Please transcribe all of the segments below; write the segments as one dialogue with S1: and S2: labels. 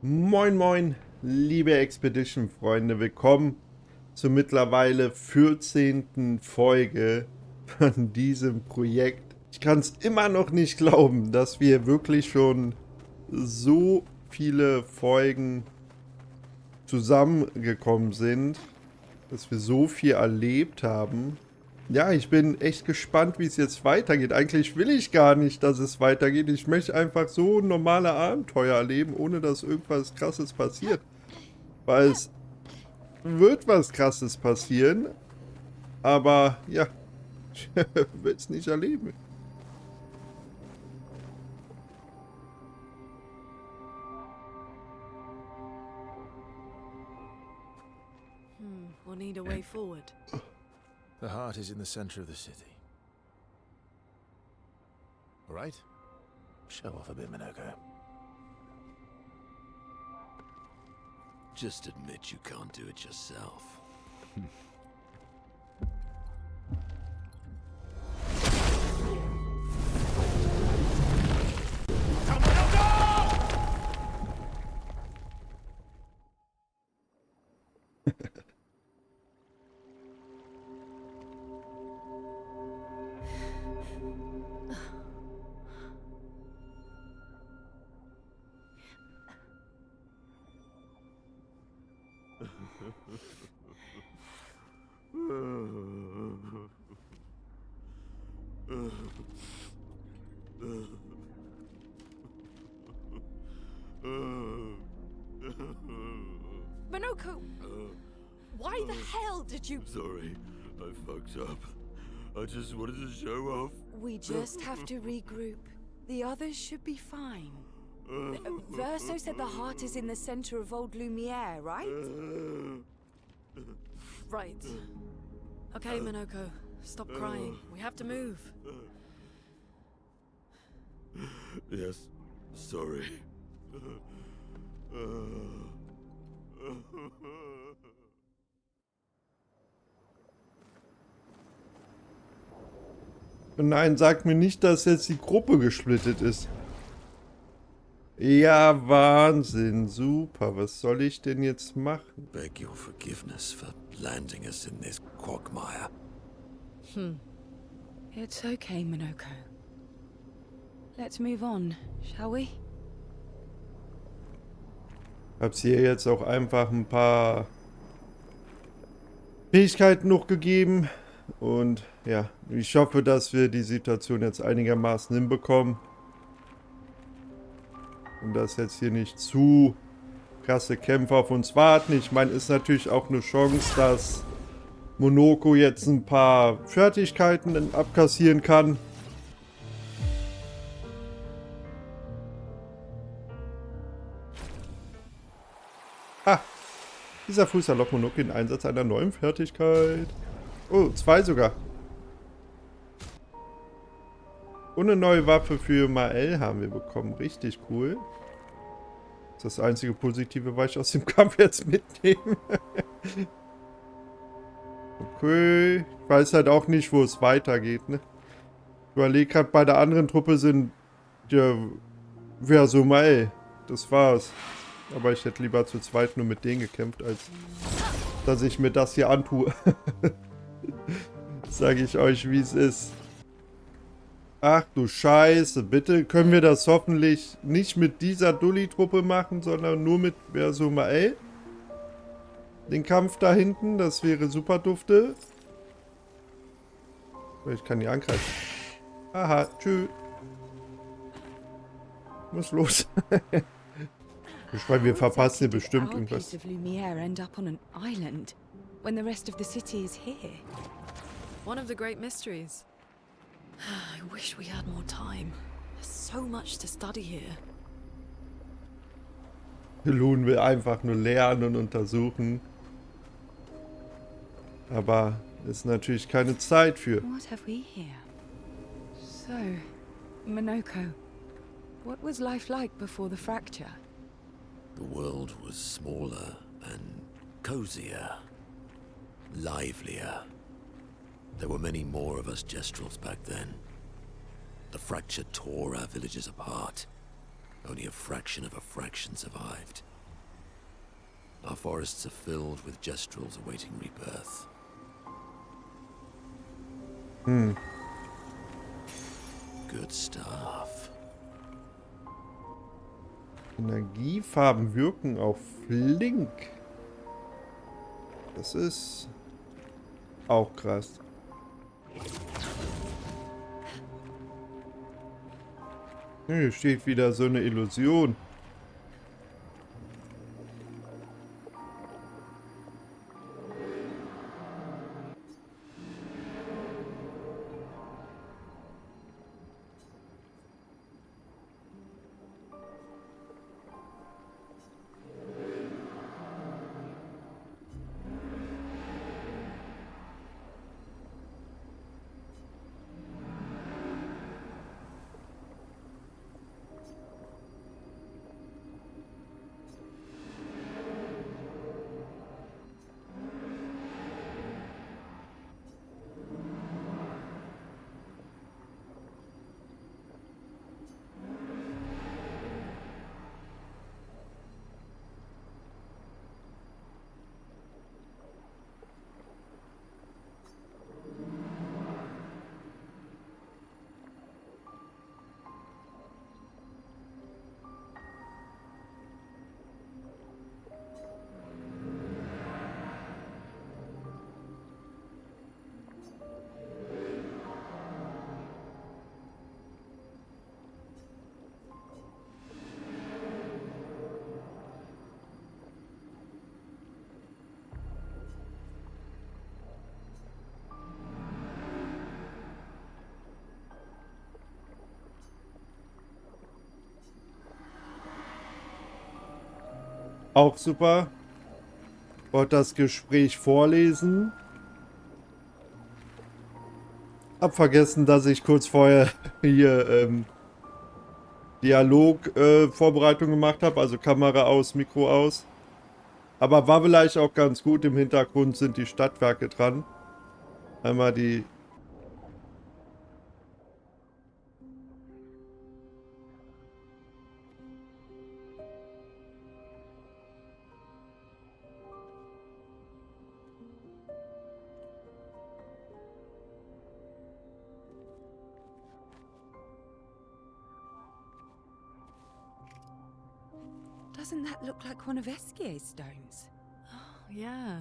S1: Moin Moin, liebe Expedition-Freunde, willkommen zur mittlerweile 14. Folge von diesem Projekt. Ich kann es immer noch nicht glauben, dass wir wirklich schon so viele Folgen zusammengekommen sind, dass wir so viel erlebt haben. Ja, ich bin echt gespannt, wie es jetzt weitergeht. Eigentlich will ich gar nicht, dass es weitergeht. Ich möchte einfach so normale Abenteuer erleben, ohne dass irgendwas Krasses passiert. Weil es wird was Krasses passieren, aber ja, ich will es nicht erleben.
S2: We'll need a way forward.
S3: The heart is in the center of the city. All right? Show off a bit, Minoko.
S4: Just admit you can't do it yourself.
S2: Minoko! Why the hell did you...
S4: Sorry, I fucked up. I just wanted to show off.
S2: We just have to regroup. The others should be fine. Verso said the heart is in the center of Old Lumiere, right? Right. Okay, Minoko. Stop crying. We have to move.
S4: Yes, sorry.
S1: Nein, sag mir nicht, dass jetzt die Gruppe gesplittet ist. Ja, Wahnsinn, super. Was soll ich denn jetzt machen?
S4: Beg your forgiveness for landing us in this quagmire.
S2: It's okay, Minoko. Let's move on, shall we?
S1: Hab's hier jetzt auch einfach ein paar Fähigkeiten noch gegeben. Und ja, ich hoffe, dass wir die Situation jetzt einigermaßen hinbekommen. Und dass jetzt hier nicht zu krasse Kämpfe auf uns warten. Ich meine, ist natürlich auch eine Chance, dass Monoko jetzt ein paar Fertigkeiten abkassieren kann. Ah, dieser Fuß erlaubt Monoko den Einsatz einer neuen Fertigkeit. Oh, 2 sogar. Und eine neue Waffe für Maelle haben wir bekommen. Richtig cool. Das ist das einzige Positive, was ich aus dem Kampf jetzt mitnehme. Okay. Ich weiß halt auch nicht, wo es weitergeht, ne? Ich überlege gerade, bei der anderen Truppe sind ja Verso Maelle. Das war's. Aber ich hätte lieber zu zweit nur mit denen gekämpft, als dass ich mir das hier antue. Sage ich euch, wie es ist. Ach du Scheiße, bitte können wir das hoffentlich nicht mit dieser Dulli-Truppe machen, sondern nur mit Verso Maelle. Den Kampf da hinten, das wäre super dufte. Ich kann die angreifen. Aha, tschüss. Muss los. Ich meine, wir verpassen hier bestimmt irgendwas.
S2: When the rest of the city is here. One of the great mysteries. I wish we had more time. There's so much to study here.
S1: Loon will einfach nur lernen und untersuchen. Aber ist natürlich keine Zeit für.
S2: What have we here? So, Minoko, what was life like before the fracture?
S4: The world was smaller and cozier. Livelier. There were many more of us Gestrels back then. The fracture tore our villages apart. Only a fraction of a fraction survived. Our forests are filled with gestrels awaiting rebirth. Good stuff.
S1: Energiefarben wirken auf Flink. Das ist auch krass. Hier steht wieder so eine Illusion. Auch super. Wollte das Gespräch vorlesen. Hab vergessen, dass ich kurz vorher hier Dialog-Vorbereitung gemacht habe. Also Kamera aus, Mikro aus. Aber war vielleicht auch ganz gut. Im Hintergrund sind die Stadtwerke dran. Einmal die...
S5: Doesn't that look like one of Eskier's stones?
S2: Oh, yeah.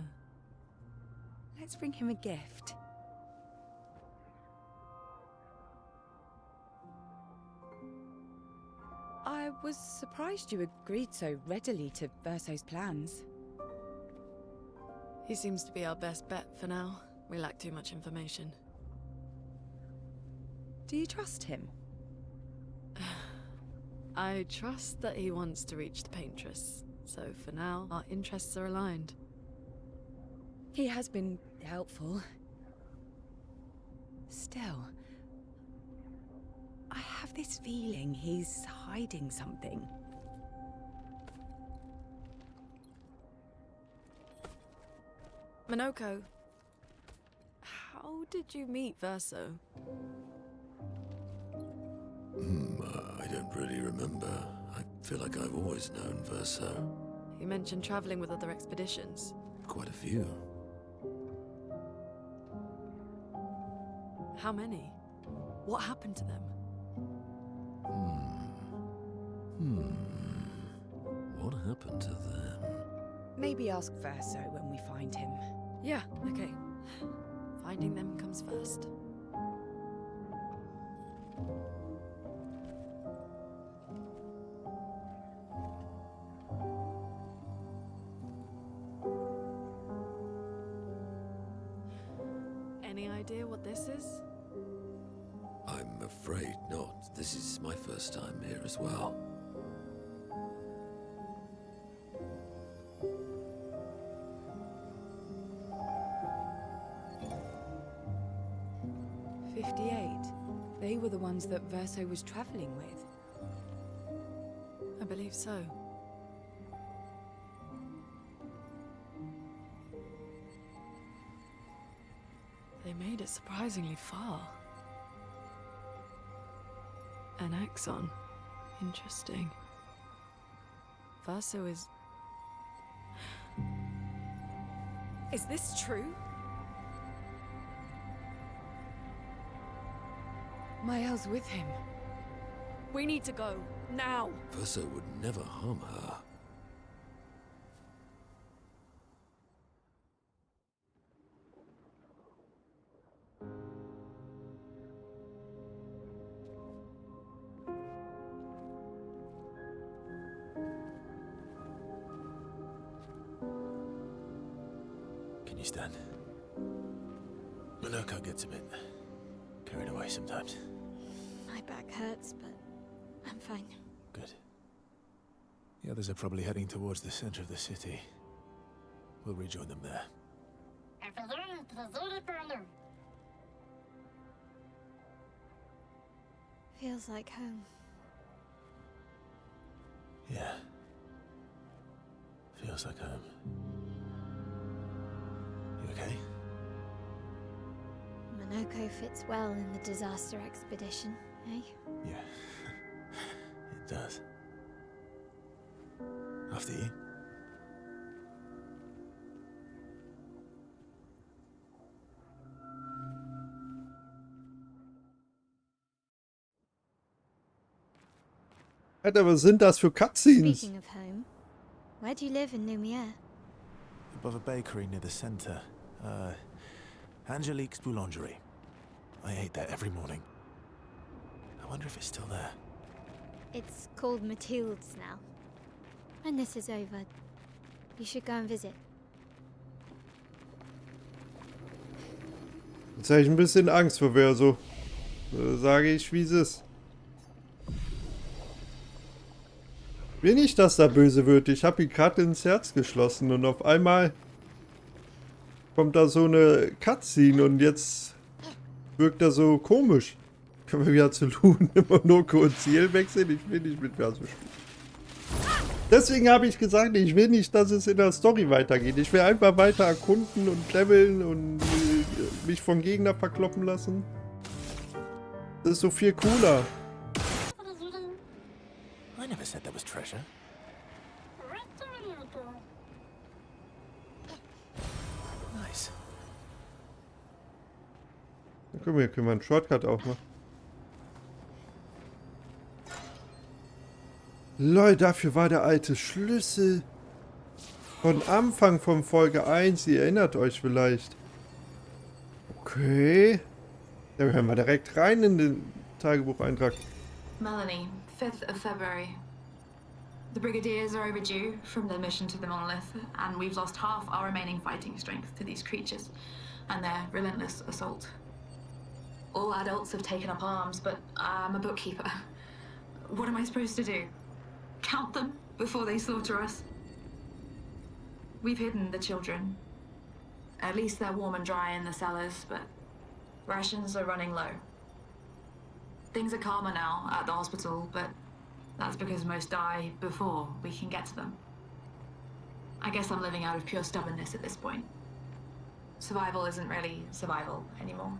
S5: Let's bring him a gift. I was surprised you agreed so readily to Verso's plans.
S2: He seems to be our best bet for now. We lack too much information.
S5: Do you trust him?
S2: I trust that he wants to reach the paintress. So for now, our interests are aligned.
S5: He has been helpful. Still, I have this feeling he's hiding something.
S2: Minoko, how did you meet Verso?
S4: I don't really remember. I feel like I've always known Verso.
S2: You mentioned traveling with other expeditions.
S4: Quite a few.
S2: How many? What happened to them?
S4: What happened to them?
S5: Maybe ask Verso when we find him.
S2: Yeah, okay. Finding them comes first. Any idea what this is?
S4: I'm afraid not. This is my first time here as well.
S5: They were the ones that Verso was traveling with.
S2: I believe so. They made it surprisingly far. An axon. Interesting. Verso is... Is this true? Maelle's with him. We need to go, now!
S4: Verso would never harm her.
S3: Can you stand? Minoko gets a bit carried away sometimes.
S6: My back hurts, but I'm fine.
S3: Good. The others are probably heading towards the center of the city. We'll rejoin them there.
S6: Feels like home.
S3: Yeah. Feels like home. You okay?
S6: Minoko fits well in the disaster expedition, eh?
S3: Yeah. It does. After you?
S1: Alter, was sind das für Cutscenes?
S6: Speaking of home, where do you live in Lumiere?
S3: Above a bakery near the center. Angelique's Boulangerie. I ate there every morning. I wonder if it's still there.
S6: It's called Mathilde's now. When this is over, you should go and visit.
S1: Jetzt habe ich ein bisschen Angst vor Verso. Sage ich, wie es ist. Will nicht, dass da böse wird. Ich habe ihn gerade ins Herz geschlossen und auf einmal kommt da so eine Cutscene und jetzt wirkt er so komisch. Können wir wieder zu Lun immer nur kurz Ziel wechseln? Ich will nicht mit Verso spielen. Deswegen habe ich gesagt, ich will nicht, dass es in der Story weitergeht. Ich will einfach weiter erkunden und leveln und mich vom Gegner verkloppen lassen. Das ist so viel cooler.
S3: I never said there was treasure. Nice.
S1: Na, guck mal, hier können wir einen Shortcut auch machen. Leute, dafür war der alte Schlüssel. Von Anfang von Folge 1, ihr erinnert euch vielleicht. Okay. Da hören wir direkt rein in den Tagebucheintrag.
S7: Melanie, 5th of February. The Brigadiers are overdue from their mission to the monolith, and we've lost half our remaining fighting strength to these creatures and their relentless assault. All adults have taken up arms, but I'm a bookkeeper. What am I supposed to do? Count them before they slaughter us? We've hidden the children. At least they're warm and dry in the cellars, but rations are running low. Things are calmer now at the hospital, but that's because most die before we can get to them. I guess I'm living out of pure stubbornness at this point. Survival isn't really survival anymore.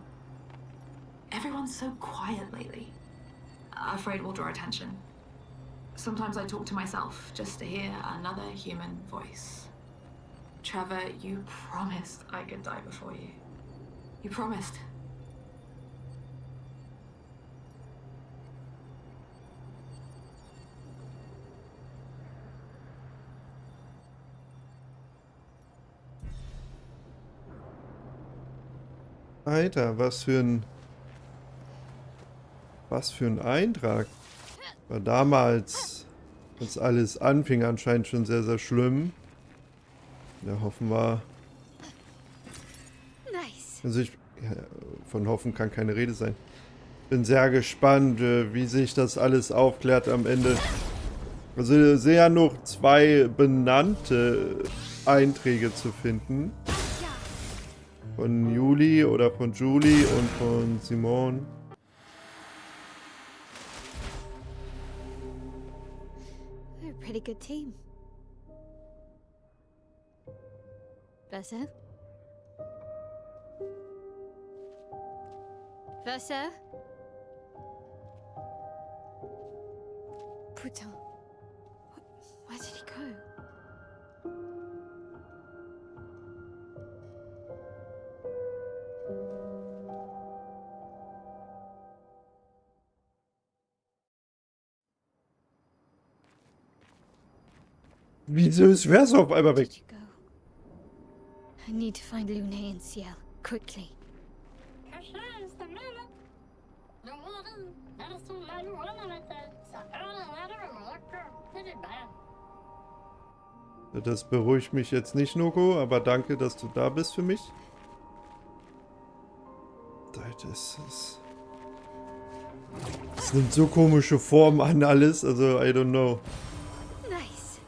S7: Everyone's so quiet lately. Afraid we'll draw attention. Sometimes I talk to myself just to hear another human voice. Trevor, you promised I could die before you. You promised.
S1: Alter, was für ein Eintrag. War damals, als alles anfing, anscheinend schon sehr, sehr schlimm. Ja, hoffen wir.
S6: Nice.
S1: Also von hoffen kann keine Rede sein. Bin sehr gespannt, wie sich das alles aufklärt am Ende. Also sehr ja noch 2 benannte Einträge zu finden. Von Julie oder von Julie und von Simone.
S6: We're a pretty good team. Verso? Verso? Putain. Where did he go? crow.
S1: Wieso ist Verso auf einmal weg?
S6: Go. I need to find Lune and Ciel quickly.
S1: Das beruhigt mich jetzt nicht, Noko, aber danke, dass du da bist für mich. Das nimmt so komische Formen an alles, also I don't know.
S6: Nice.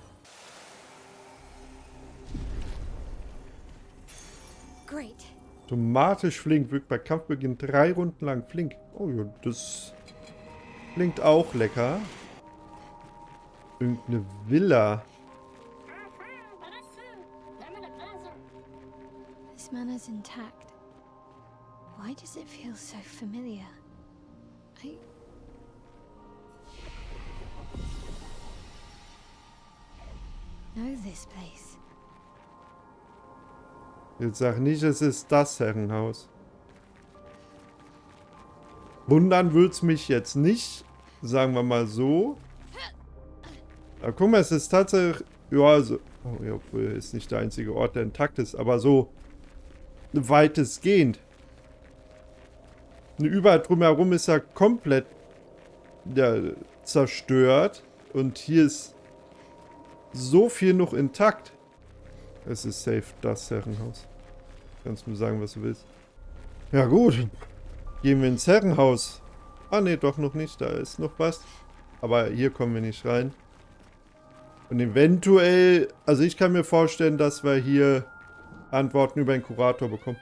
S6: Great.
S1: Automatisch flink, wirkt bei Kampfbeginn 3 Runden lang flink. Oh ja, das klingt auch lecker. Irgendeine Villa.
S6: This manor's intact. Why does it feel so familiar? I know this place.
S1: Jetzt sag nicht, es ist das Herrenhaus. Wundern wird's mich jetzt nicht, sagen wir mal so. Aber guck mal, es ist tatsächlich, ja, also, oh ja, obwohl ist nicht der einzige Ort, der intakt ist, aber so weitestgehend. Überall drumherum ist er komplett zerstört und hier ist so viel noch intakt. Es ist safe das Herrenhaus. Kannst mir sagen, was du willst. Ja gut, gehen wir ins Herrenhaus. Ah ne, doch noch nicht, da ist noch was. Aber hier kommen wir nicht rein. Und eventuell, also ich kann mir vorstellen, dass wir hier Antworten über den Kurator bekommen.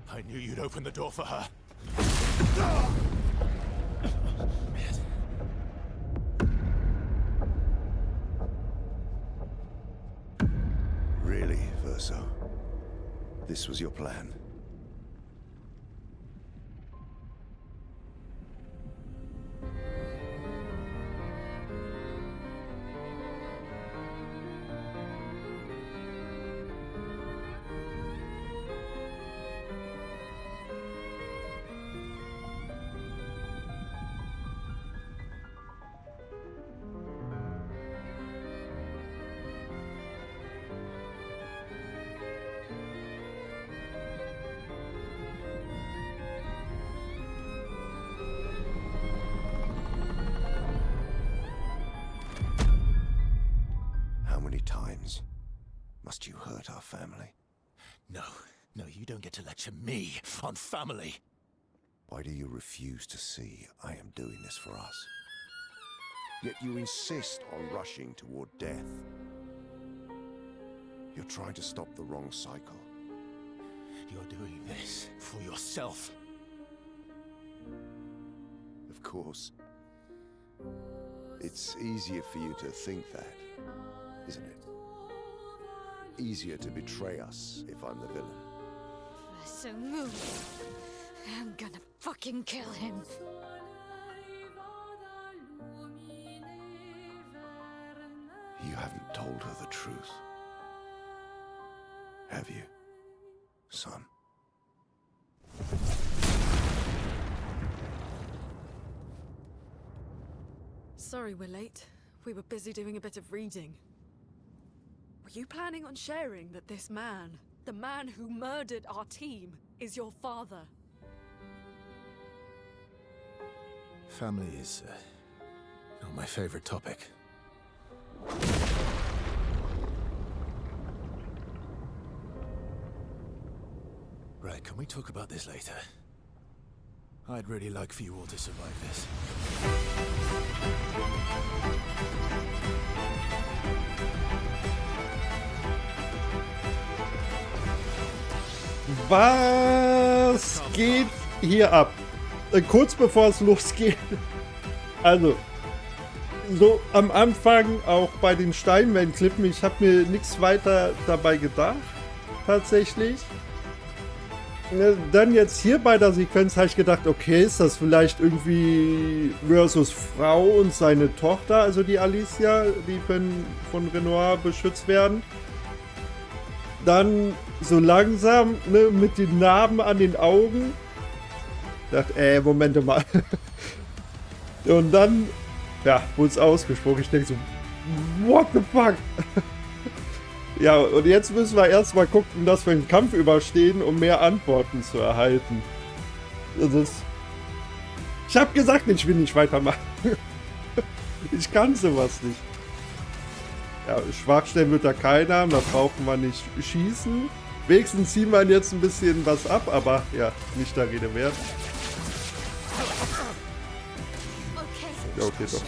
S3: I knew you'd open the door for her.
S8: Really, Verso? This was your plan? Times must you hurt our family?
S3: No, you don't get to lecture me on family.
S8: Why do you refuse to see I am doing this for us? Yet you insist on rushing toward death. You're trying to stop the wrong cycle.
S3: You're doing this for yourself.
S8: Of course. It's easier for you to think that, isn't it? Easier to betray us if I'm the villain.
S6: So move. I'm gonna fucking kill him.
S8: You haven't told her the truth. Have you, son?
S2: Sorry we're late. We were busy doing a bit of reading. Were you planning on sharing that this man, the man who murdered our team, is your father?
S3: Family is not my favorite topic. Right, can we talk about this later? I'd really like for you all to survive this.
S1: Was geht hier ab? Kurz bevor es losgeht. Also, so am Anfang auch bei den Steinwellenklippen, ich habe mir nichts weiter dabei gedacht, tatsächlich. Dann jetzt hier bei der Sequenz habe ich gedacht, okay, ist das vielleicht irgendwie Versos Frau und seine Tochter, also die Alicia, die von Renoir beschützt werden. Dann so langsam, ne, mit den Narben an den Augen. Ich dachte, Moment mal. Und dann, ja, wurde es ausgesprochen. Ich denke so, what the fuck? Ja, und jetzt müssen wir erstmal gucken, dass wir den Kampf überstehen, um mehr Antworten zu erhalten. Ich habe gesagt, ich will nicht weitermachen. Ich kann sowas nicht. Ja, Schwachstellen wird da keiner haben, da brauchen wir nicht schießen. Wenigstens ziehen wir jetzt ein bisschen was ab, aber ja, nicht der Rede wert. Ja, okay, doch.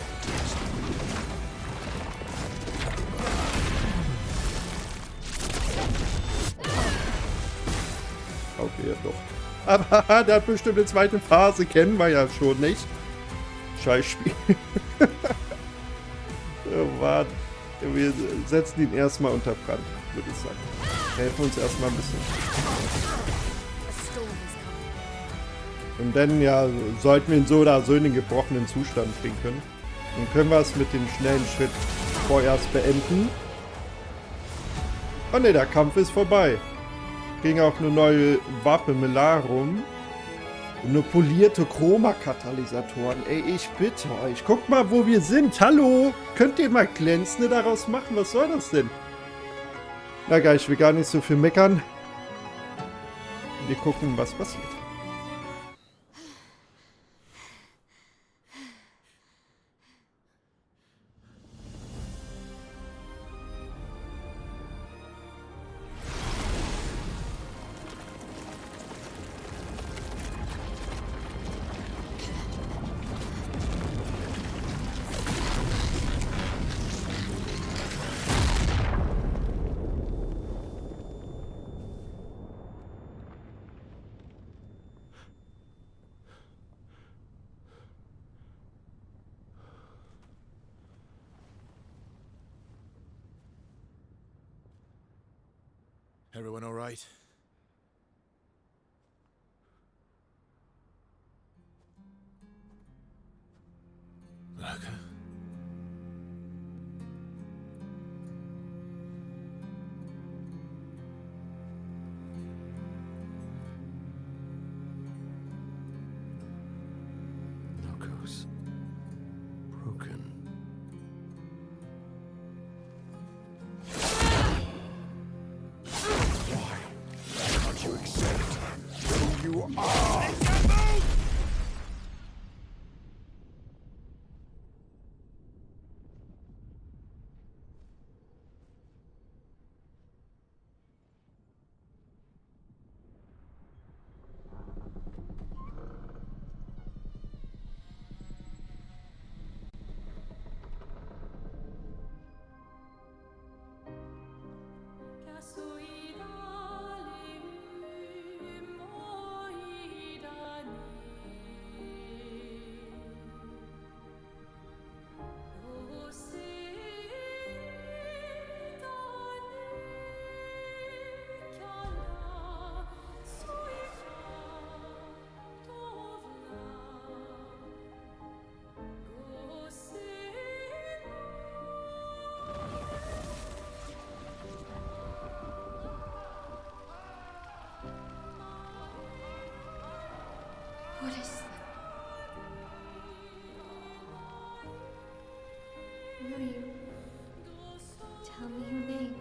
S1: Okay, ja doch. Aber der hat bestimmt eine zweite Phase, kennen wir ja schon, nicht? Scheißspiel. Warte. Wir setzen ihn erstmal unter Brand, würde ich sagen. Helfen uns erstmal ein bisschen. Und dann, ja, sollten wir ihn so oder so in den gebrochenen Zustand bringen können. Dann können wir es mit dem schnellen Schritt vorerst beenden. Oh ne, der Kampf ist vorbei. Ging auch eine neue Waffe, Melarum. Und eine polierte Chroma-Katalysatoren. Ey, ich bitte euch. Guckt mal, wo wir sind. Hallo? Könnt ihr mal glänzende daraus machen? Was soll das denn? Na geil, ich will gar nicht so viel meckern. Wir gucken, was passiert.
S3: Everyone all right? Lager?
S4: Logos. Broken.
S8: You accept who you are.
S6: What is that? Who are you? Tell me your name.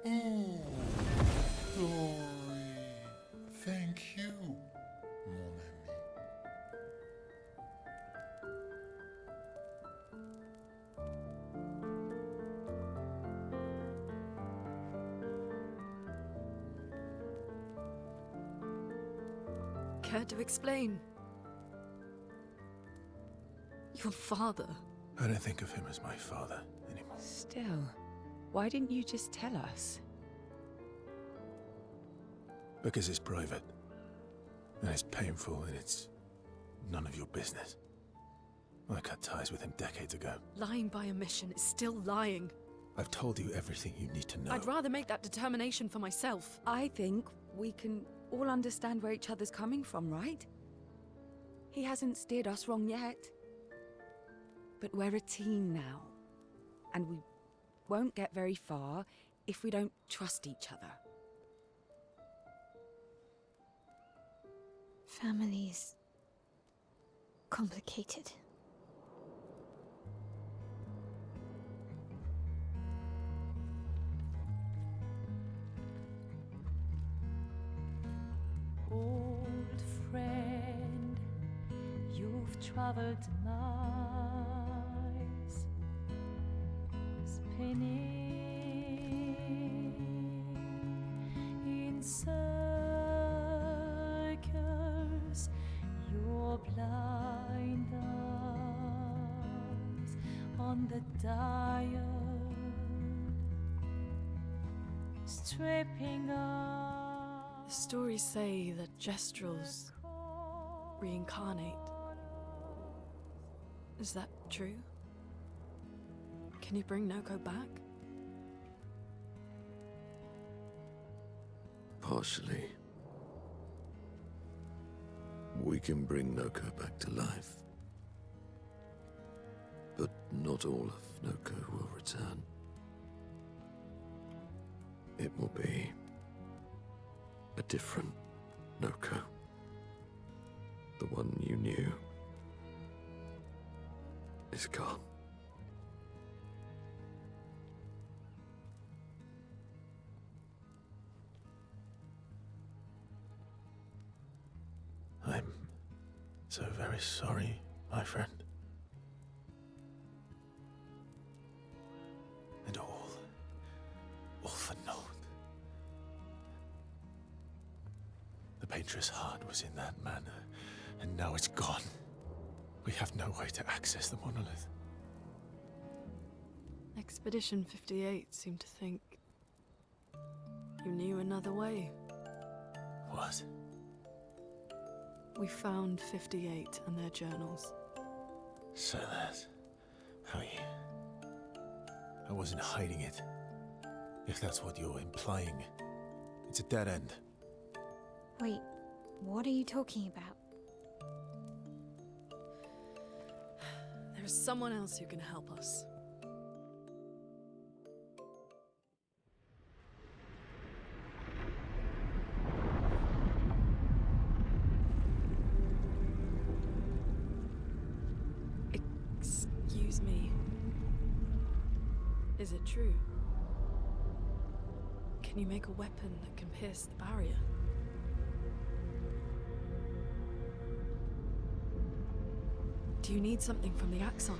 S9: Oh, glory. Thank you, mon ami.
S2: Care to explain? Your father.
S3: I don't think of him as my father anymore.
S5: Still, why didn't you just tell us?
S3: Because it's private. And it's painful and it's none of your business. I cut ties with him decades ago.
S2: Lying by omission is still lying.
S3: I've told you everything you need to know.
S2: I'd rather make that determination for myself.
S5: I think we can all understand where each other's coming from, right? He hasn't steered us wrong yet. But we're a team now. And we won't get very far if we don't trust each other.
S6: Family's complicated.
S10: Old friend, you've traveled miles, spinning in circles, your blind eyes on the dial, stripping off.
S2: The stories say that Gestrels reincarnate. Is that true? Can you bring Noko back?
S4: Partially. We can bring Noko back to life. But not all of Noko will return. It will be a different Noko. The one you knew is gone.
S3: I'm so very sorry, my friend. And all for naught. The painter's heart was in that manor, and now it's gone. We have no way to access the monolith.
S2: Expedition 58 seemed to think you knew another way.
S3: What?
S2: We found 58 and their journals.
S3: So that's how you... I wasn't hiding it. If that's what you're implying. It's a dead end.
S6: Wait, what are you talking about?
S2: There is someone else who can help us. Excuse me. Is it true? Can you make a weapon that can pierce the barrier? Do you need something from the Axons?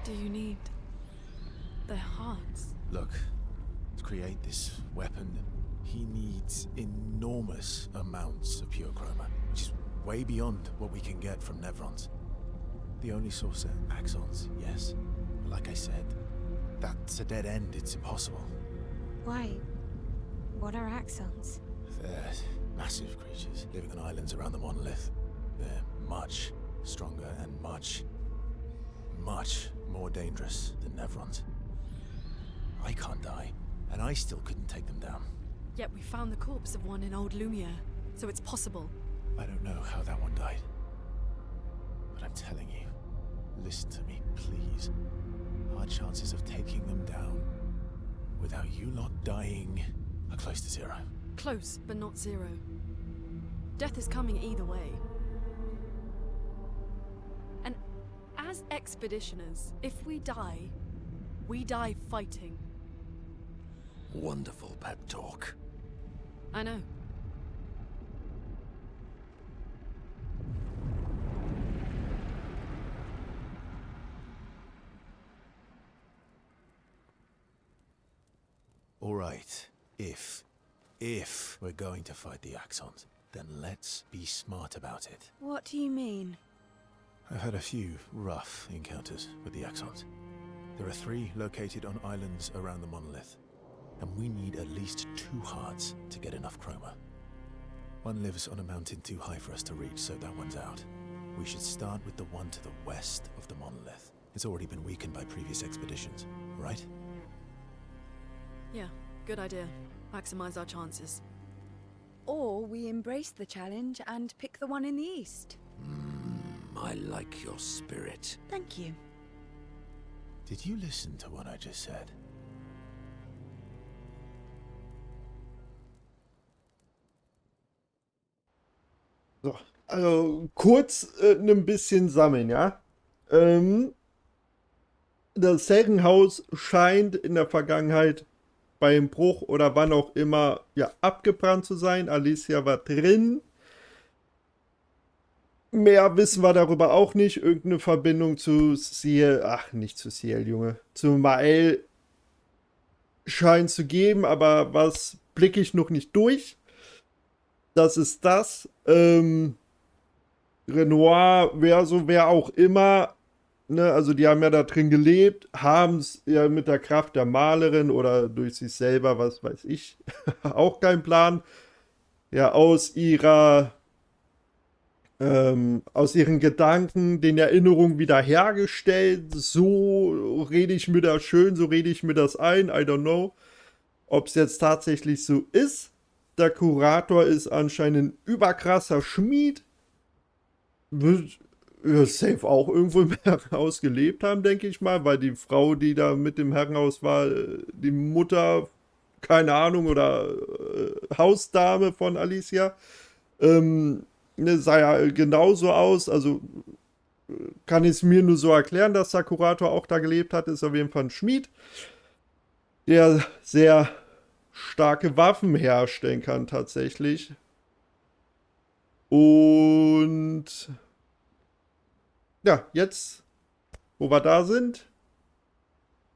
S2: Do you need their hearts?
S3: Look, to create this weapon, he needs enormous amounts of pure chroma, which is way beyond what we can get from Nevrons. The only source are Axons, yes. But like I said, that's a dead end. It's impossible.
S6: Why? What are Axons?
S3: They're massive creatures living on islands around the monolith. They're much stronger and much more dangerous than Nevrons. I can't die, and I still couldn't take them down.
S2: Yet we found the corpse of one in Alt Lumiere, so it's possible.
S3: I don't know how that one died. But I'm telling you, listen to me, please. Our chances of taking them down without you lot dying are close to zero.
S2: Close, but not zero. Death is coming either way. And As expeditioners, if we die fighting.
S4: Wonderful pep talk.
S2: I know.
S3: All right, if we're going to fight the Axons, then let's be smart about it.
S5: What do you mean?
S3: I've had a few rough encounters with the Axons. There are 3 located on islands around the monolith, and we need at least 2 hearts to get enough chroma. One lives on a mountain too high for us to reach, so that one's out. We should start with the one to the west of the monolith. It's already been weakened by previous expeditions, right?
S2: Yeah, good idea. Maximize our chances.
S5: Or we embrace the challenge and pick the one in the east.
S4: I like your spirit.
S5: Thank you.
S3: Did you listen to what I just said?
S1: So, also kurz ein bisschen sammeln, ja. Das Herrenhaus scheint in der Vergangenheit beim Bruch oder wann auch immer ja abgebrannt zu sein. Alicia war drin. Mehr wissen wir darüber auch nicht. Irgendeine Verbindung zu Ciel, ach, nicht zu Ciel, Junge, zu Maelle scheint zu geben, aber was blicke ich noch nicht durch. Das ist das. Renoir, Verso, wer auch immer, ne, also die haben ja da drin gelebt, haben es ja mit der Kraft der Malerin oder durch sich selber, was weiß ich, auch kein Plan, ja, aus ihren Gedanken, den Erinnerungen wiederhergestellt. So rede ich mir das schön, so rede ich mir das ein. I don't know, ob es jetzt tatsächlich so ist. Der Kurator ist anscheinend ein überkrasser Schmied. Wird ja, safe auch irgendwo im Herrenhaus gelebt haben, denke ich mal, weil die Frau, die da mit dem Herrenhaus war, die Mutter, keine Ahnung, oder Hausdame von Alicia, sah ja genauso aus, also kann ich es mir nur so erklären, dass der Kurator auch da gelebt hat, ist auf jeden Fall ein Schmied, der sehr starke Waffen herstellen kann tatsächlich. Und ja, jetzt, wo wir da sind,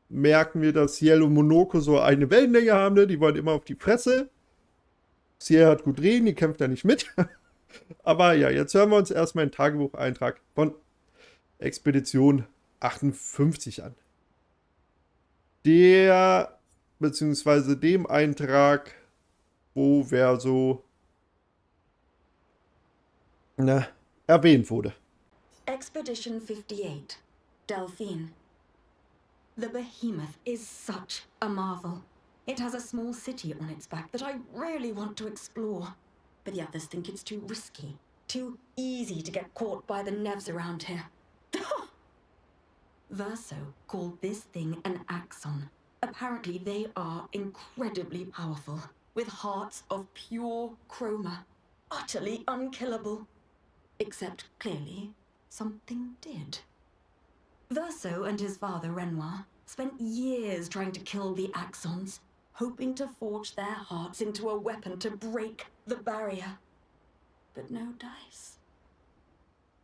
S1: merken wir, dass Ciel und Monoko so eine Wellenlänge haben, ne? Die wollen immer auf die Fresse. Ciel hat gut reden, die kämpft da nicht mit. Aber ja, jetzt hören wir uns erstmal einen Tagebucheintrag von Expedition 58 an. Der, beziehungsweise dem Eintrag, wo Verso erwähnt wurde.
S11: Expedition 58, Delphine. The behemoth is such a marvel. It has a small city on its back that I really want to explore. But the others think it's too risky, too easy to get caught by the nevs around here. Verso called this thing an axon. Apparently they are incredibly powerful, with hearts of pure chroma, utterly unkillable. Except, clearly, something did. Verso and his father, Renoir, spent years trying to kill the Axons, hoping to forge their hearts into a weapon to break the barrier. But no dice.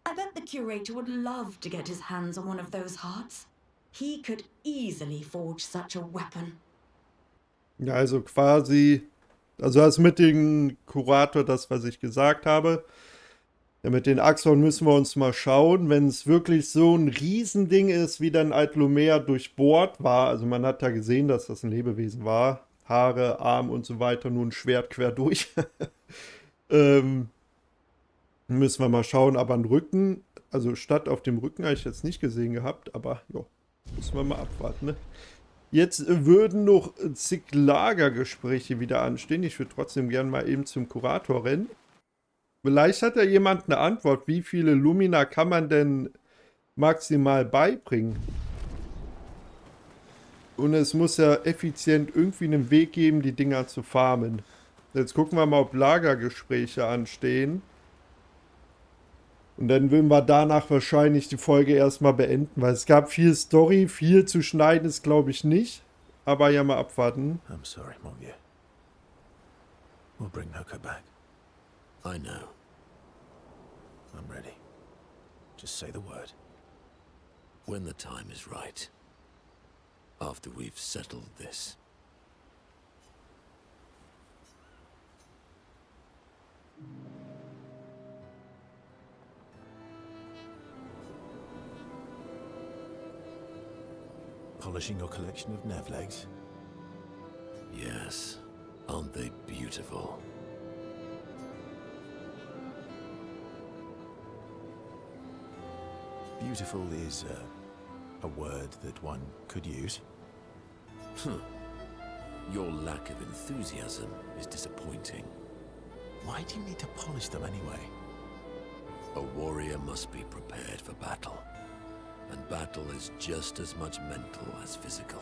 S11: I bet the curator would love to get his hands on one of those hearts. He could easily forge such a weapon.
S1: Ja, also quasi, also das mit dem Kurator, das, was ich gesagt habe. Ja, mit den Axon müssen wir uns mal schauen, wenn es wirklich so ein Riesending ist, wie dann Alt Lumiere durchbohrt war. Also man hat da gesehen, dass das ein Lebewesen war. Haare, Arm und so weiter, nur ein Schwert quer durch. Müssen wir mal schauen, aber ein Rücken, also statt auf dem Rücken habe ich jetzt nicht gesehen gehabt, aber ja, müssen wir mal abwarten, ne? Jetzt würden noch zig Lagergespräche wieder anstehen. Ich würde trotzdem gerne mal eben zum Kurator rennen. Vielleicht hat ja jemand eine Antwort. Wie viele Lumina kann man denn maximal beibringen? Und es muss ja effizient irgendwie einen Weg geben, die Dinger zu farmen. Jetzt gucken wir mal, ob Lagergespräche anstehen. Und dann würden wir danach wahrscheinlich die Folge erstmal beenden, weil es gab viel Story, viel zu schneiden ist glaube ich nicht. Aber ja, mal abwarten.
S3: I'm sorry, mon vieux. We'll bring Noko back.
S4: I know.
S3: I'm ready. Just say the word.
S4: When the time is right. After we've settled this.
S3: Polishing your collection of nav legs?
S4: Yes. Aren't they beautiful?
S3: Beautiful is a word that one could use.
S4: Your lack of enthusiasm is disappointing.
S3: Why do you need to polish them anyway?
S4: A warrior must be prepared for battle. And battle is just as much mental as physical.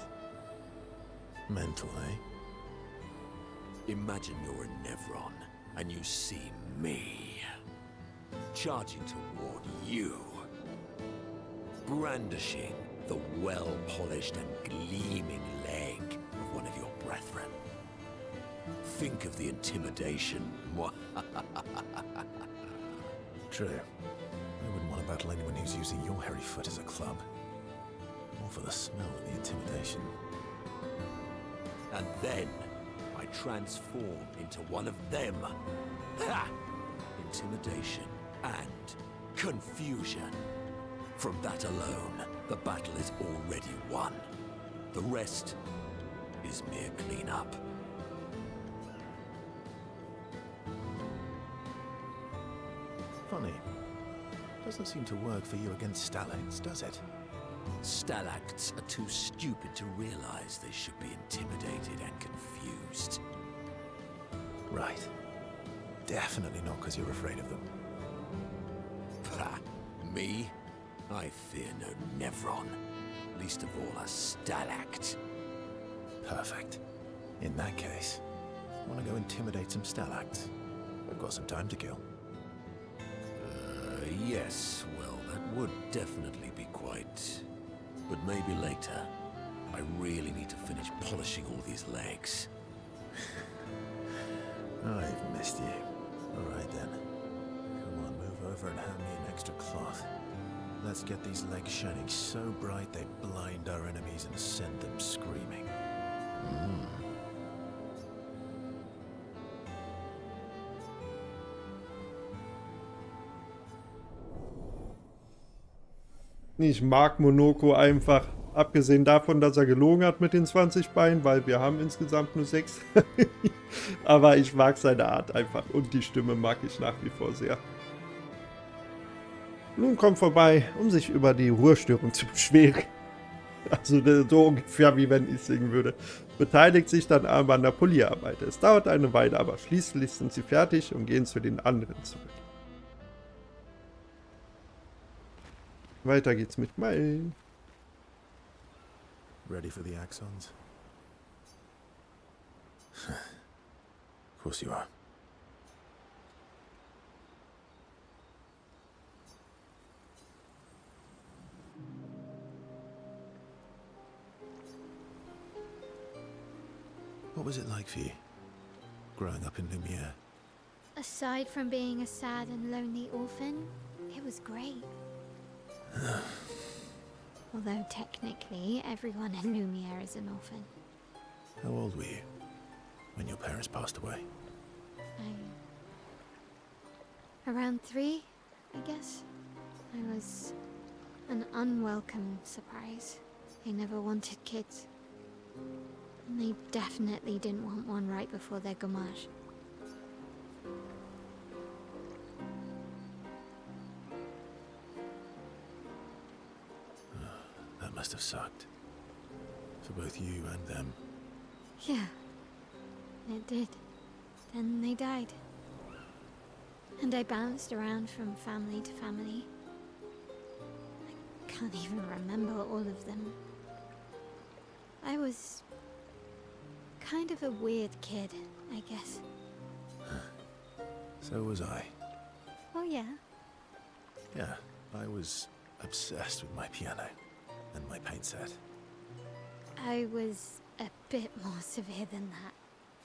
S3: Mental, eh?
S4: Imagine you're in Nevron, and you see me. Charging toward you. Brandishing the well-polished and gleaming leg of one of your brethren. Think of the intimidation.
S3: True. I wouldn't want to battle anyone who's using your hairy foot as a club. More for the smell and the intimidation.
S4: And then I transform into one of them. Ha! Intimidation and confusion. From that alone, the battle is already won. The rest is mere cleanup.
S3: Funny. Doesn't seem to work for you against stalacts, does it?
S4: Stalacts are too stupid to realize they should be intimidated and confused.
S3: Right. Definitely not because you're afraid of them.
S4: Ha! Me? I fear no Nevron. Least of all a stalact.
S3: Perfect. In that case, want to go intimidate some stalacts? We've got some time to kill.
S4: Yes, well, that would definitely be quite... But maybe later. I really need to finish polishing all these legs.
S3: I've missed you. Alright then. Come on, move over and hand me an extra cloth. Let's get these legs shining so bright they blind our enemies and send them screaming.
S1: Ich mag Monoko einfach, abgesehen davon, dass er gelogen hat mit den 20 Beinen, weil wir haben insgesamt nur 6. Aber ich mag seine Art einfach und die Stimme mag ich nach wie vor sehr. Nun kommt vorbei, um sich über die Ruhestörung zu beschweren. Also so ungefähr wie wenn ich singen würde. Beteiligt sich dann aber an der Polierarbeit. Es dauert eine Weile, aber schließlich sind sie fertig und gehen zu den anderen zurück. Weiter geht's mit Maelle.
S3: Ready for the axons? Of course you are. What was it like for you, growing up in Lumiere?
S6: Aside from being a sad and lonely orphan, it was great. Although technically, everyone in Lumiere is an orphan.
S3: How old were you when your parents passed away?
S6: Around 3, I guess. I was an unwelcome surprise. They never wanted kids. And they definitely didn't want one right before their gommage.
S3: That must have sucked. For both you and them.
S6: Yeah, it did. Then they died. And I bounced around from family to family. I can't even remember all of them. I was kind of a weird kid, I guess.
S3: So was I.
S6: Oh yeah?
S3: Yeah, I was obsessed with my piano and my paint set.
S6: I was a bit more severe than that.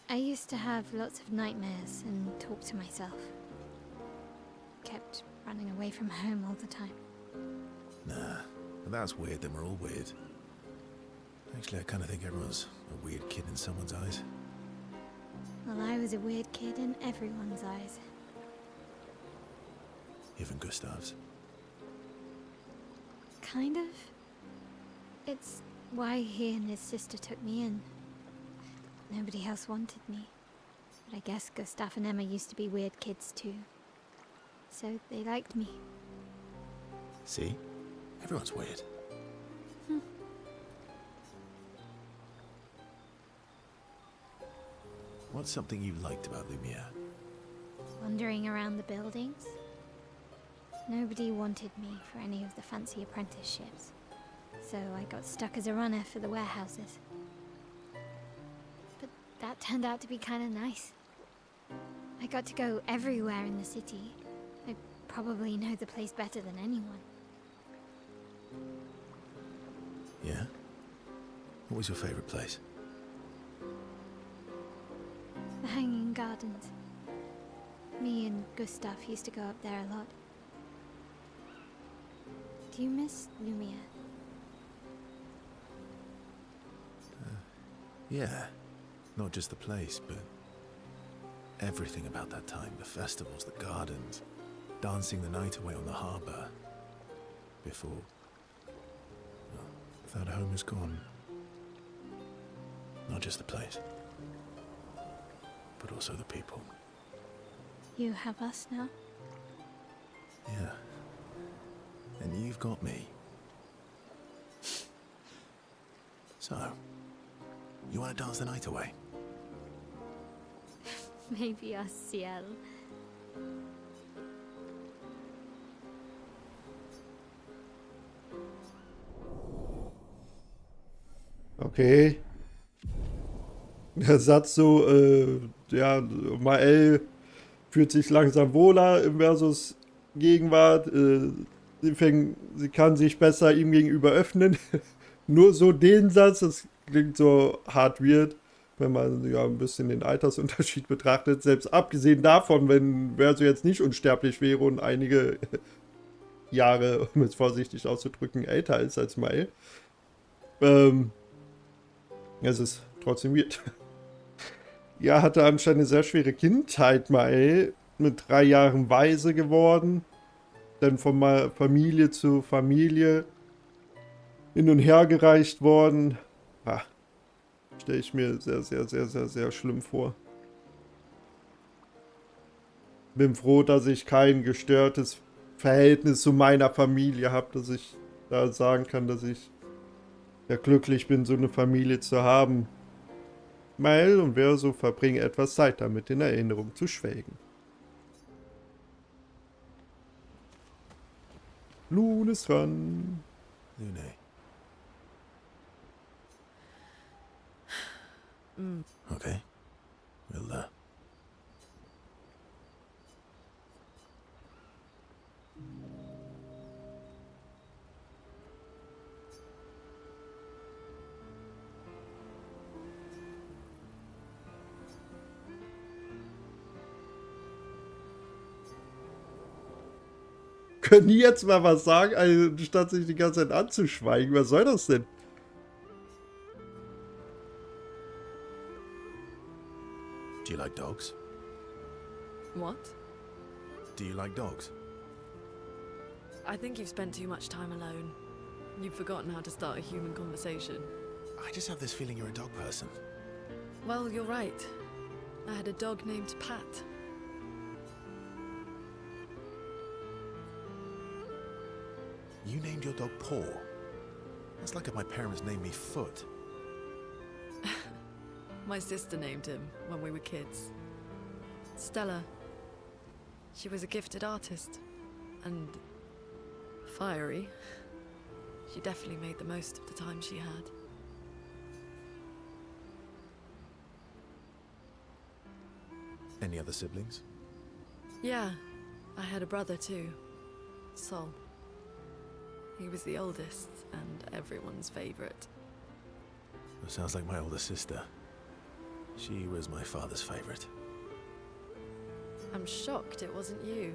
S6: I used to have lots of nightmares and talk to myself. Kept running away from home all the time.
S3: Nah, but that's weird, then we're all weird. Actually, I kind of think everyone's a weird kid in someone's eyes.
S6: Well, I was a weird kid in everyone's eyes.
S3: Even Gustav's.
S6: Kind of. It's why he and his sister took me in. Nobody else wanted me. But I guess Gustav and Emma used to be weird kids too. So they liked me.
S3: See? Everyone's weird. What's something you liked about Lumiere?
S6: Wandering around the buildings. Nobody wanted me for any of the fancy apprenticeships. So I got stuck as a runner for the warehouses. But that turned out to be kind of nice. I got to go everywhere in the city. I probably know the place better than anyone.
S3: Yeah? What was your favorite place?
S6: The Hanging Gardens. Me and Gustav used to go up there a lot. Do you miss Lumiere?
S3: Yeah. Not just the place, but everything about that time. The festivals, the gardens, dancing the night away on the harbour. Before... well, that home is gone. Not just the place, but also the people.
S6: You have us now?
S3: Yeah. And you've got me. So, you want to dance the night away?
S6: Maybe us, Ciel.
S1: Okay. Der Satz so, ja, Maelle fühlt sich langsam wohler im Versus Gegenwart. Sie kann sich besser ihm gegenüber öffnen. Nur so den Satz, das klingt so hart weird, wenn man ja ein bisschen den Altersunterschied betrachtet. Selbst abgesehen davon, wenn Verso jetzt nicht unsterblich wäre und einige Jahre, um es vorsichtig auszudrücken, älter ist als Maelle. Es ist trotzdem weird. Ja, hatte anscheinend eine sehr schwere Kindheit, Maelle. Mit 3 Jahren Waise geworden. Dann von Familie zu Familie hin und her gereicht worden. Stelle ich mir sehr, sehr, sehr, sehr, sehr schlimm vor. Bin froh, dass ich kein gestörtes Verhältnis zu meiner Familie habe, dass ich da sagen kann, dass ich ja glücklich bin, so eine Familie zu haben. Maelle und Verso verbringen etwas Zeit damit, in Erinnerung zu schwelgen. Lune ist dran.
S3: Lune. Okay. We'll,
S1: Können die jetzt mal was sagen, anstatt sich die ganze Zeit anzuschweigen? Was soll das denn?
S3: do you like dogs?
S2: What?
S3: Do you like dogs?
S2: I think you've spent too much time alone. You've forgotten how to start a human conversation.
S3: I just have this feeling you're a dog person.
S2: Well, you're right. I had a dog named Pat.
S3: You named your dog Paw. That's like if my parents named me Foot.
S2: My sister named him when we were kids. Stella. She was a gifted artist. And fiery. She definitely made the most of the time she had.
S3: Any other siblings?
S2: Yeah, I had a brother too. Sol. He was the oldest and everyone's favorite.
S3: That sounds like my older sister. She was my father's favorite.
S2: I'm shocked it wasn't you.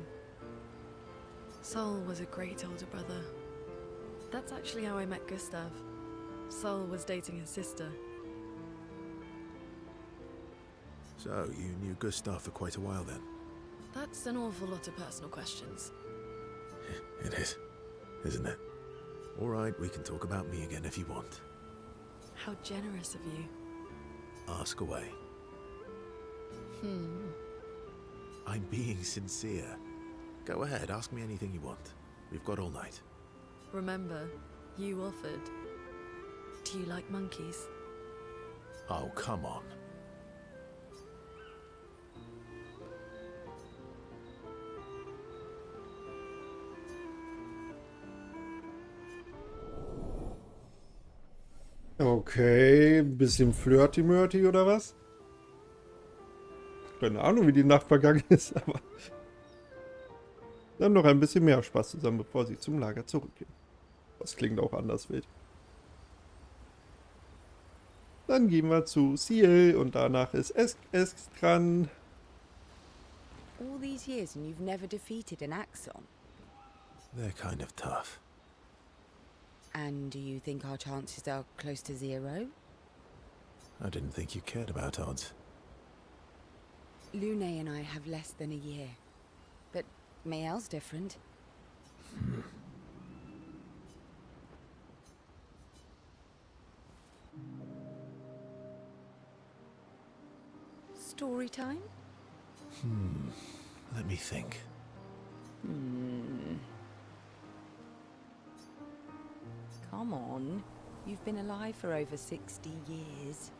S2: Sol was a great older brother. That's actually how I met Gustav. Sol was dating his sister.
S3: So, you knew Gustav for quite a while then?
S2: That's an awful lot of personal questions.
S3: It is, isn't it? All right, we can talk about me again if you want.
S2: How generous of you.
S3: Ask away. I'm being sincere. Go ahead, ask me anything you want. We've got all night.
S2: Remember, you offered. Do you like monkeys?
S3: Oh, come on.
S1: Okay, ein bisschen flirty-murty oder was? Keine Ahnung, wie die Nacht vergangen ist, aber... Dann noch ein bisschen mehr Spaß zusammen, bevor sie zum Lager zurückgehen. Das klingt auch anders wild. Dann gehen wir zu Ciel und danach ist es dran.
S5: All these years and you've never defeated an Axon?
S3: They're kind of tough.
S5: And do you think our chances are close to zero?
S3: I didn't think you cared about odds.
S5: Lune and I have less than a year. But Maelle's different. Story time?
S3: Let me think.
S5: Come on. You've been alive for over 60 years.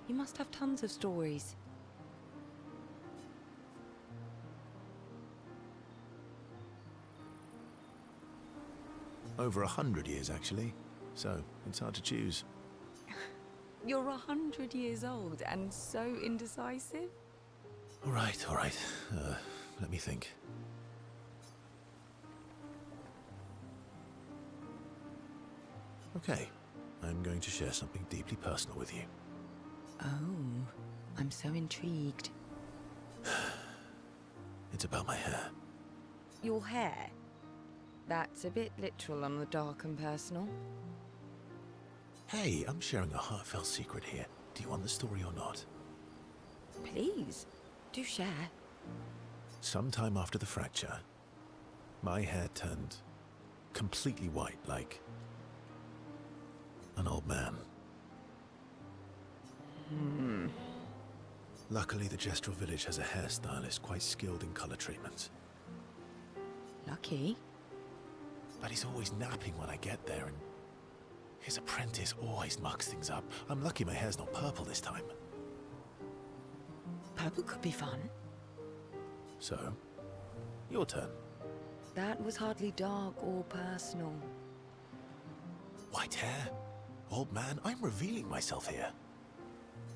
S5: You must have tons of stories.
S3: Over 100 years, actually. So, it's hard to choose.
S5: You're 100 years old and so indecisive?
S3: All right. Let me think. Okay, I'm going to share something deeply personal with you.
S5: Oh, I'm so intrigued.
S3: It's about my hair.
S5: Your hair? That's a bit literal on the dark and personal.
S3: Hey, I'm sharing a heartfelt secret here. Do you want the story or not?
S5: Please, do share.
S3: Sometime after the fracture, my hair turned completely white, like an old man. Luckily, the Gestural village has a hairstylist quite skilled in color treatments.
S5: Lucky?
S3: But he's always napping when I get there, and his apprentice always mucks things up. I'm lucky my hair's not purple this time.
S5: Purple could be fun.
S3: So, your turn.
S5: That was hardly dark or personal.
S3: White hair? Old man, I'm revealing myself here.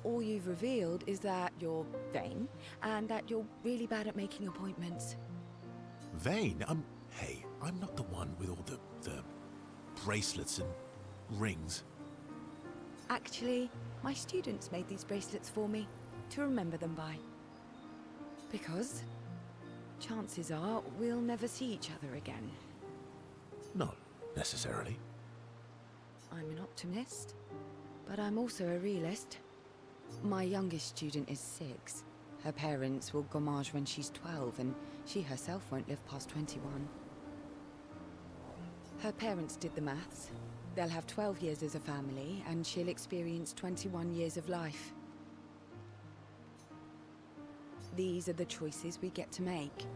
S5: All you've revealed is that you're vain, and that you're really bad at making appointments.
S3: Vain? Hey, I'm not the one with all the bracelets and rings.
S5: Actually, my students made these bracelets for me, to remember them by. Because, chances are, we'll never see each other again.
S3: Not necessarily.
S5: I'm an optimist, but I'm also a realist. My youngest student is 6. Her parents will gommage when she's 12, and she herself won't live past 21. Her parents did the maths. They'll have 12 years as a family, and she'll experience 21 years of life. These are the choices we get to make.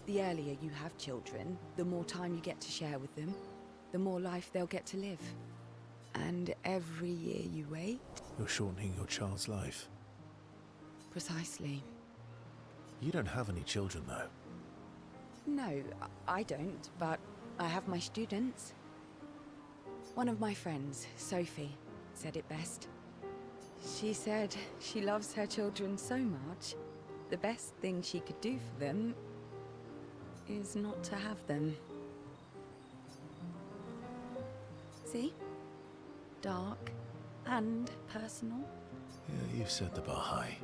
S5: The earlier you have children, the more time you get to share with them, the more life they'll get to live. And every year you wait...
S3: You're shortening your child's life.
S5: Precisely.
S3: You don't have any children, though.
S5: No, I don't, but I have my students. One of my friends, Sophie, said it best. She said she loves her children so much, the best thing she could do for them is not to have them. See? Dark and personal.
S3: Yeah, you've set the bar high.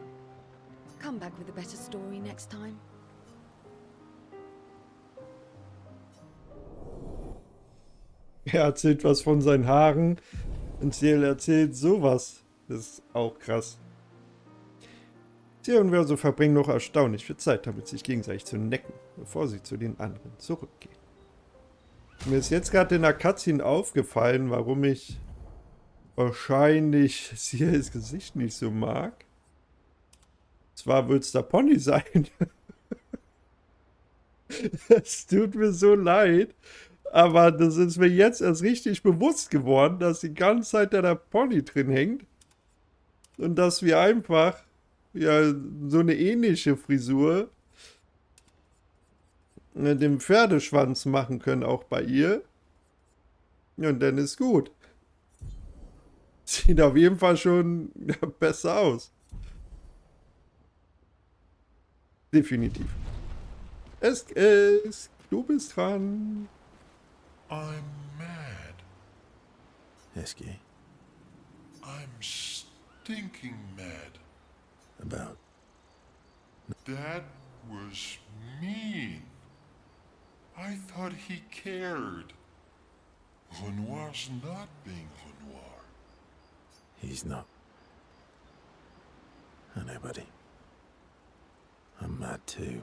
S5: Come back with a better story next time.
S1: Er erzählt was von seinen Haaren und Ciel erzählt sowas. Das ist auch krass. Ciel und Verso verbringen noch erstaunlich viel Zeit damit, sich gegenseitig zu necken, bevor sie zu den anderen zurückgehen. Mir ist jetzt gerade in der Cutscene aufgefallen, warum ich wahrscheinlich Ciels Gesicht nicht so mag. Zwar wird es der Pony sein. Es tut mir so leid. Aber das ist mir jetzt erst richtig bewusst geworden, dass die ganze Zeit da der Pony drin hängt. Und dass wir einfach ja so eine ähnliche Frisur mit dem Pferdeschwanz machen können, auch bei ihr. Und dann ist gut. Sieht auf jeden Fall schon besser aus. Definitiv. Du bist dran.
S9: I'm mad.
S3: Eski,
S9: I'm stinking mad.
S3: about...
S9: That was mean. I thought he cared. Renoir's not being Renoir.
S3: He's not. I know, buddy. I'm mad too.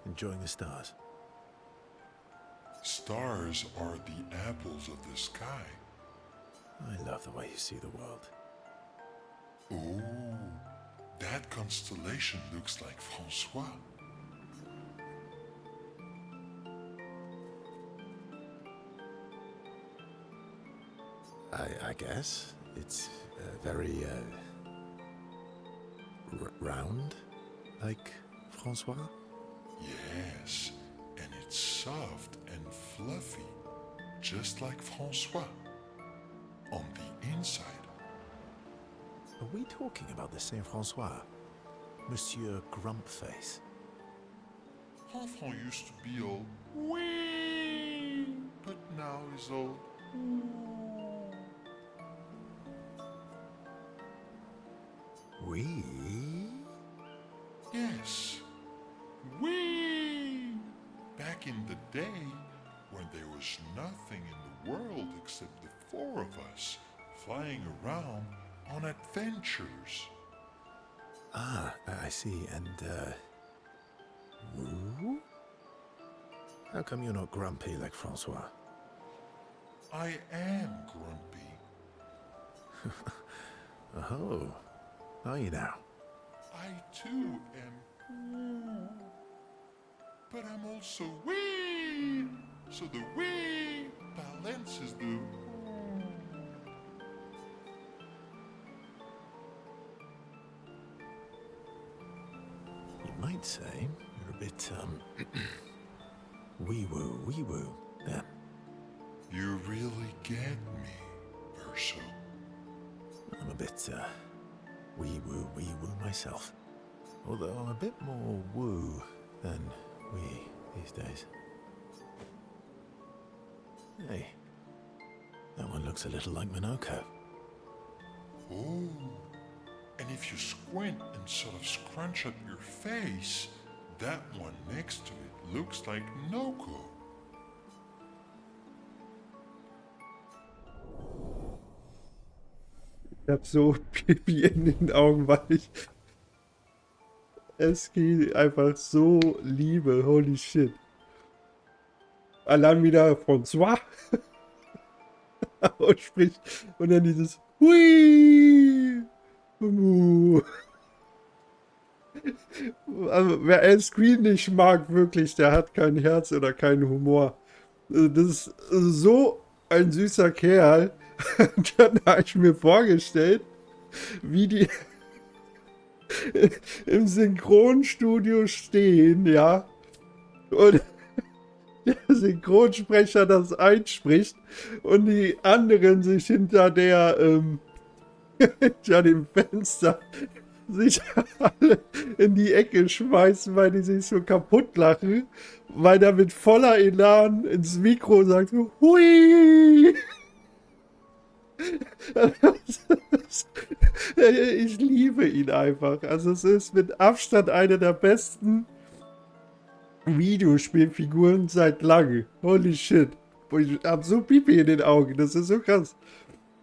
S3: Enjoying the stars?
S9: Stars are the apples of the sky.
S3: I love the way you see the world.
S9: Oh, that constellation looks like Francois.
S3: I guess. It's very, round, like Francois?
S9: Yes, and it's soft and fluffy, just like Francois. On the inside.
S3: Are we talking about the same Francois? Monsieur Grumpface?
S9: Enfant used to be all wee, but now he's all
S3: We?
S9: yes, wee. Back in the day, when there was nothing in the world except the four of us flying around on adventures.
S3: Ah, I see. And, woo? How come you're not grumpy like Francois?
S9: I am grumpy.
S3: Oh, are you now?
S9: I too am, but I'm also wee. So the wee balances the.
S3: You might say you're a bit, wee-woo then.
S9: You really get me, Verso.
S3: I'm a bit, wee-woo myself. Although I'm a bit more woo than wee these days. Hey, that one looks a little like Minoko.
S9: Oh, and if you squint and sort of scrunch up your face, that one next to it looks like Noko.
S1: Ich hab so Pipi in den Augen, weil ich Eski einfach so liebe. Holy shit. Allein wieder François ausspricht und dann dieses Hui. Also, wer El-Screen nicht mag, wirklich, der hat kein Herz oder keinen Humor. Das ist so ein süßer Kerl. Dann habe ich mir vorgestellt, wie die im Synchronstudio stehen, ja, und der Synchronsprecher das einspricht und die anderen sich hinter hinter dem Fenster sich alle in die Ecke schmeißen, weil die sich so kaputt lachen, weil er mit voller Elan ins Mikro sagt, so, hui! Ich liebe ihn einfach. Also es ist mit Abstand eine der besten Videospielfiguren seit langem. Holy shit. Ich hab so Pipi in den Augen. Das ist so krass.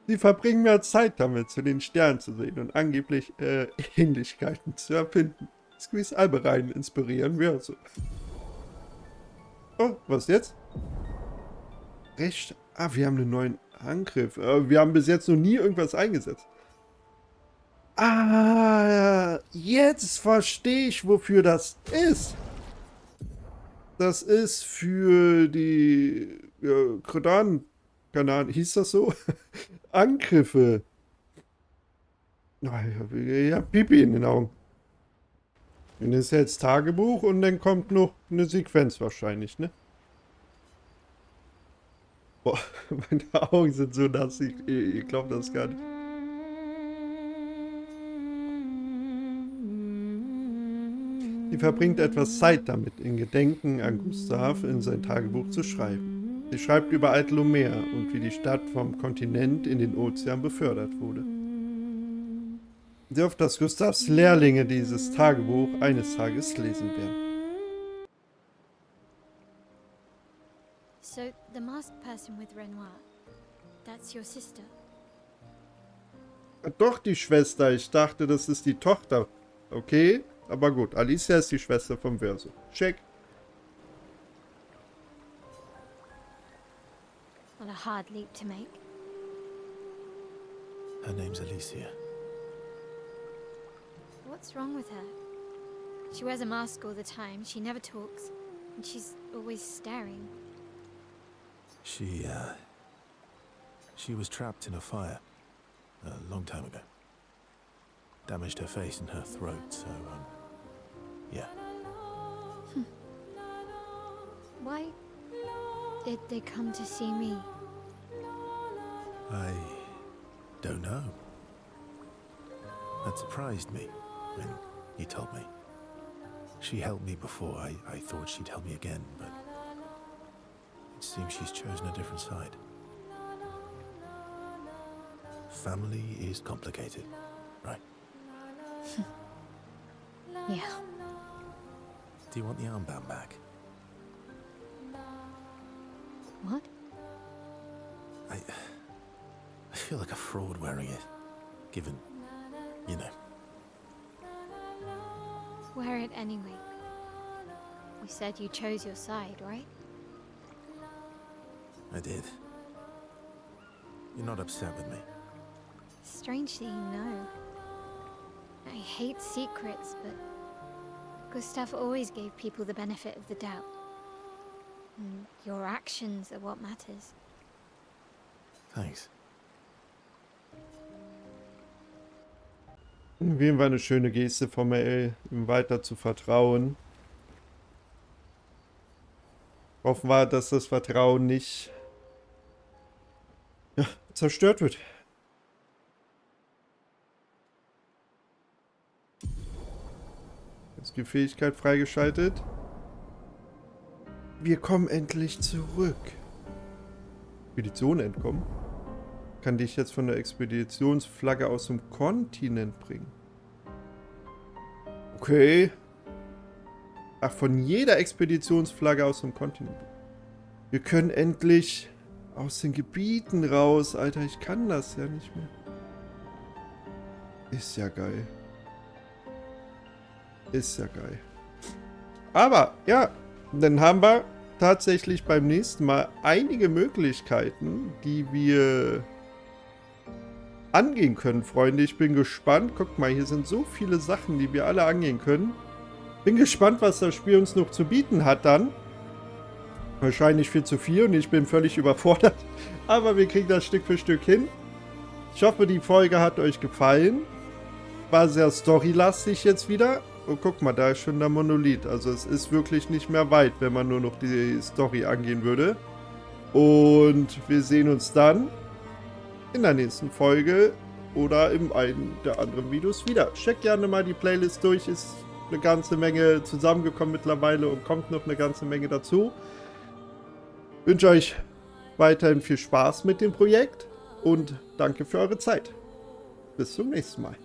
S1: Sie verbringen mehr Zeit damit, zu den Sternen zu sehen und angeblich Ähnlichkeiten zu erfinden. Squeeze Albereien inspirieren wir so. Oh, was jetzt? Recht. Ah, wir haben einen neuen Angriff. Wir haben bis jetzt noch nie irgendwas eingesetzt. Ah, jetzt verstehe ich, wofür das ist. Das ist für die Kanal, hieß das so? Angriffe. Ja, Pipi in den Augen. Und das ist jetzt Tagebuch und dann kommt noch eine Sequenz wahrscheinlich, ne? Boah, meine Augen sind so nass, ich glaube das gar nicht. Sie verbringt etwas Zeit damit, in Gedenken an Gustav in sein Tagebuch zu schreiben. Sie schreibt über Alt Lumiere und wie die Stadt vom Kontinent in den Ozean befördert wurde. Sie hofft, dass Gustavs Lehrlinge dieses Tagebuch eines Tages lesen werden.
S6: So, the masked person with Renoir, that's your sister?
S1: Doch, die Schwester. Ich dachte, das ist die Tochter. Okay, aber gut. Alicia ist die Schwester vom Verso. Check.
S6: Well, a hard leap to make.
S3: Her name's Alicia.
S6: What's wrong with her? She wears a mask all the time, she never talks, and she's always staring.
S3: She was trapped in a fire a long time ago. Damaged her face and her throat, so, yeah.
S6: Why did they come to see me?
S3: I don't know. That surprised me when you told me. She helped me before. I thought she'd help me again, but it seems she's chosen a different side. Family is complicated, right?
S6: Yeah.
S3: Do you want the armband back?
S6: What?
S3: I feel like a fraud wearing it, given, you know.
S6: Wear it anyway. You said you chose your side, right?
S3: I did. You're not upset with me?
S6: Strangely, no. I hate secrets, but Gustav always gave people the benefit of the doubt. And your actions are what matters.
S3: Thanks.
S1: Auf jeden Fall eine schöne Geste von Maelle, ihm weiter zu vertrauen. Hoffen wir, dass das Vertrauen nicht zerstört wird. Jetzt die Fähigkeit freigeschaltet. Wir kommen endlich zurück. Expedition entkommen? Kann dich jetzt von der Expeditionsflagge aus dem Kontinent bringen. Okay. Ach, von jeder Expeditionsflagge aus dem Kontinent. Wir können endlich aus den Gebieten raus. Alter, ich kann das ja nicht mehr. Ist ja geil. Ist ja geil. Aber, ja, dann haben wir tatsächlich beim nächsten Mal einige Möglichkeiten, die wir angehen können, Freunde. Ich bin gespannt. Guckt mal, hier sind so viele Sachen, die wir alle angehen können. Bin gespannt, was das Spiel uns noch zu bieten hat dann. Wahrscheinlich viel zu viel und ich bin völlig überfordert. Aber wir kriegen das Stück für Stück hin. Ich hoffe, die Folge hat euch gefallen. War sehr storylastig jetzt wieder. Und guck mal, da ist schon der Monolith. Also es ist wirklich nicht mehr weit, wenn man nur noch die Story angehen würde. Und wir sehen uns dann in der nächsten Folge oder in einem der anderen Videos wieder. Checkt gerne mal die Playlist durch. Ist eine ganze Menge zusammengekommen mittlerweile und kommt noch eine ganze Menge dazu. Wünsche euch weiterhin viel Spaß mit dem Projekt und danke für eure Zeit. Bis zum nächsten Mal.